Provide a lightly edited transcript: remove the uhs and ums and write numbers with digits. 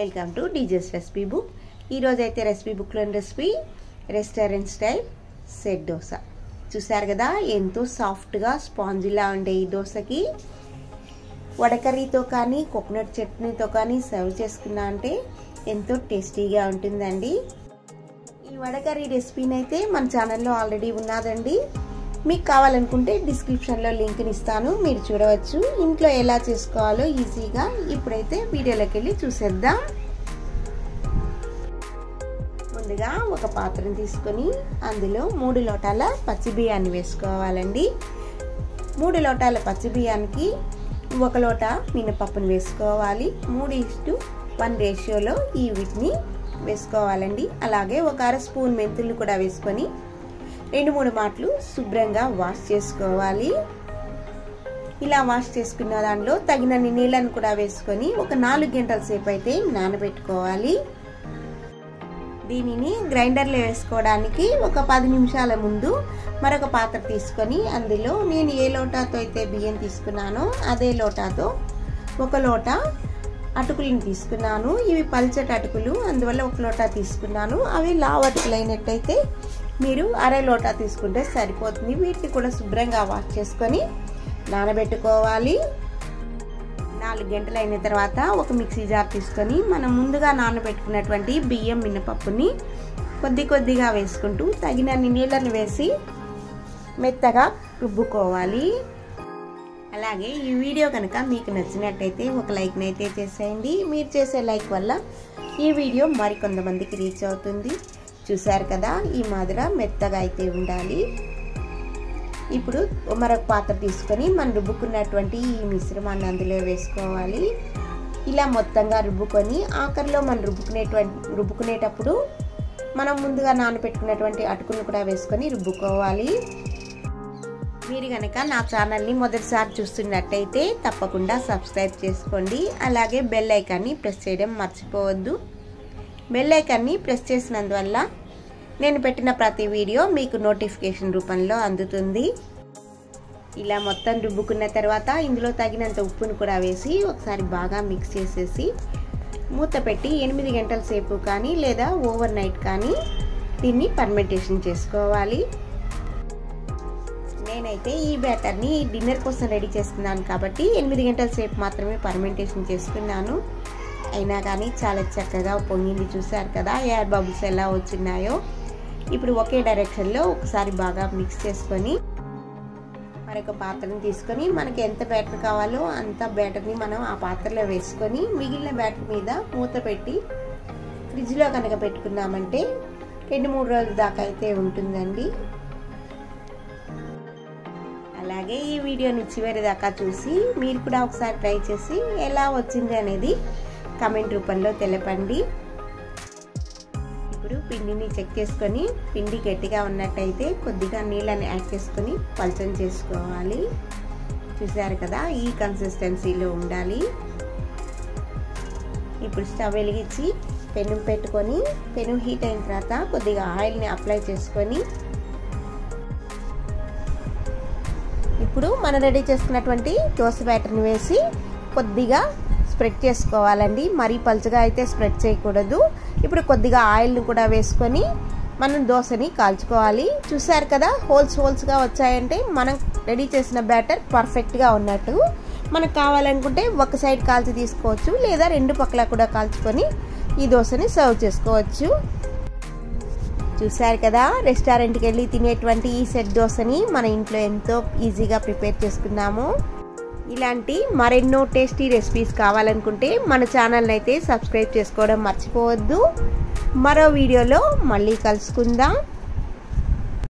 Welcome to డీజెస్ recipe book. ఈరోజు అయితే రెసిపీ బుక్లోని recipe restaurant style set dosa చూసారు కదా। ఎంతో సాఫ్ట్గా స్పాంజిలా ఉండే ఈ దోశకి వడకర్రీతో కానీ కోకోనట్ చట్నీతో కానీ సర్వ్ చేసుకున్నా అంటే ఎంతో టేస్టీగా ఉంటుందండి। ఈ వడకర్రీ రెసిపీని అయితే మన ఛానల్లో ఆల్రెడీ ఉన్నదండి, మీకు కావాలనుకుంటే డిస్క్రిప్షన్లో లింక్ని ఇస్తాను, మీరు చూడవచ్చు। ఇంట్లో ఎలా చేసుకోవాలో ఈజీగా ఇప్పుడైతే వీడియోలోకి వెళ్ళి చూసేద్దాం। ముందుగా ఒక పాత్రను తీసుకొని అందులో 3 లోటాల పచ్చి బియ్యాన్ని వేసుకోవాలండి। 3 లోటాల పచ్చి బియ్యానికి 1 లోట మినపప్పును వేసుకోవాలి। 3:1 రేషియోలో ఈ వీటిని వేసుకోవాలండి। అలాగే 1 అర స్పూన్ మెంతులు కూడా వేసుకొని 2-3 మాటలు శుభ్రంగా వాష్ చేసుకోవాలి। ఇలా వాష్ చేసుకున్న దాంట్లో తగినన్ని నీళ్ళను కూడా వేసుకొని ఒక 4 గంటల సేపు అయితే నానబెట్టుకోవాలి। దీనిని గ్రైండర్లో వేసుకోవడానికి ఒక 10 నిమిషాల ముందు మరొక పాత్ర తీసుకొని అందులో నేను ఏ లోటాతో అయితే బియ్యం తీసుకున్నానో అదే లోటాతో 1 లోట అటుకులను తీసుకున్నాను। ఇవి పల్చటి అటుకులు, అందువల్ల 1 లోటా తీసుకున్నాను। అవి లావు అటుకులు అయినట్టయితే మీరు అర లోటా తీసుకుంటే సరిపోతుంది। వీటిని కూడా శుభ్రంగా వాష్ చేసుకొని నానబెట్టుకోవాలి। 4 గంటలు అయిన తర్వాత ఒక మిక్సీ జార్ తీసుకొని మనం ముందుగా నానబెట్టుకున్నటువంటి బియ్యం మినపప్పుని కొద్దిగా వేసుకుంటూ తగినన్ని నీళ్ళని వేసి మెత్తగా రుబ్బుకోవాలి। అలాగే ఈ వీడియో కనుక మీకు నచ్చినట్టయితే ఒక లైక్ని అయితే చేసేయండి। మీరు చేసే లైక్ వల్ల ఈ వీడియో మరికొంతమందికి రీచ్ అవుతుంది। చూసారు కదా, ఈ మాదిరిగా మెత్తగా అయితే ఉండాలి। ఇప్పుడు మరొక పాత్ర తీసుకొని మనం రుబ్బుకున్నటువంటి ఈ మిశ్రమాన్ని అందులో వేసుకోవాలి। ఇలా మొత్తంగా రుబ్బుకొని ఆఖరిలో మనం రుబ్బుకునేటప్పుడు మనం ముందుగా నానబెట్టుకున్నటువంటి అటుకులను కూడా వేసుకొని రుబ్బుకోవాలి। మీరు కనుక నా ఛానల్ని మొదటిసారి చూస్తున్నట్టయితే తప్పకుండా సబ్స్క్రైబ్ చేసుకోండి। అలాగే బెల్ ఐకాన్ని ప్రెస్ చేయడం మర్చిపోవద్దు। బెల్ ఐకాన్ని ప్రెస్ చేసినందువల్ల నేను పెట్టిన ప్రతి వీడియో మీకు నోటిఫికేషన్ రూపంలో అందుతుంది। ఇలా మొత్తం రుబ్బుకున్న తర్వాత ఇందులో తగినంత ఉప్పును కూడా వేసి ఒకసారి బాగా మిక్స్ చేసేసి మూత పెట్టి 8 గంటల సేపు కానీ లేదా ఓవర్ నైట్ కానీ దీన్ని ఫర్మెంటేషన్ చేసుకోవాలి। నేనైతే ఈ బ్యాటర్ని డిన్నర్ కోసం రెడీ చేస్తున్నాను కాబట్టి 8 గంటల సేపు మాత్రమే ఫర్మెంటేషన్ చేసుకున్నాను। అయినా కానీ చాలా చక్కగా పొంగింది, చూసారు కదా ఎయిర్ బబుల్స్ ఎలా వచ్చినాయో। ఇప్పుడు ఒకే డైరెక్షన్లో ఒకసారి బాగా మిక్స్ చేసుకొని మరొక పాత్రని తీసుకొని మనకి ఎంత బ్యాటర్ కావాలో అంత బ్యాటర్ని మనం ఆ పాత్రలో వేసుకొని మిగిలిన బ్యాటర్ మీద మూత పెట్టి ఫ్రిడ్జ్లో కనుక పెట్టుకున్నామంటే 2-3 రోజుల దాకా అయితే ఉంటుందండి। అలాగే ఈ వీడియోని చివరి దాకా చూసి మీరు కూడా ఒకసారి ట్రై చేసి ఎలా వచ్చింది అనేది కామెంట్ రూపంలో తెలపండి। ఇప్పుడు పిండిని చెక్ చేసుకొని పిండి గట్టిగా ఉన్నట్టయితే కొద్దిగా నీళ్ళని యాడ్ చేసుకొని పల్చని చేసుకోవాలి। చూసారు కదా, ఈ కన్సిస్టెన్సీలో ఉండాలి। ఇప్పుడు స్టవ్ వెలిగించి పెను పెట్టుకొని పెను హీట్ అయిన తర్వాత కొద్దిగా ఆయిల్ని అప్లై చేసుకొని ఇప్పుడు మనం రెడీ చేసుకున్నటువంటి దోశ బ్యాటర్ని వేసి కొద్దిగా స్ప్రెడ్ చేసుకోవాలండి, మరీ పలుచగా అయితే స్ప్రెడ్ చేయకూడదు। ఇప్పుడు కొద్దిగా ఆయిల్ని కూడా వేసుకొని మనం దోశని కాల్చుకోవాలి। చూసారు కదా, హోల్స్గా వచ్చాయంటే మనం రెడీ చేసిన బ్యాటర్ పర్ఫెక్ట్గా ఉన్నట్టు। మనకు కావాలనుకుంటే ఒక సైడ్ కాల్చి తీసుకోవచ్చు, లేదా 2 పక్కల కూడా కాల్చుకొని ఈ దోశని సర్వ్ చేసుకోవచ్చు। చూసారు కదా, రెస్టారెంట్కి వెళ్ళి తినేటువంటి ఈ సెట్ దోశని మన ఇంట్లో ఎంతో ఈజీగా ప్రిపేర్ చేసుకున్నాము। ఇలాంటి మరెన్నో టేస్టీ రెసిపీస్ కావాలనుకుంటే మన ఛానల్ని అయితే సబ్స్క్రైబ్ చేసుకోవడం మర్చిపోవద్దు। మరో వీడియోలో మళ్ళీ కలుసుకుందాం।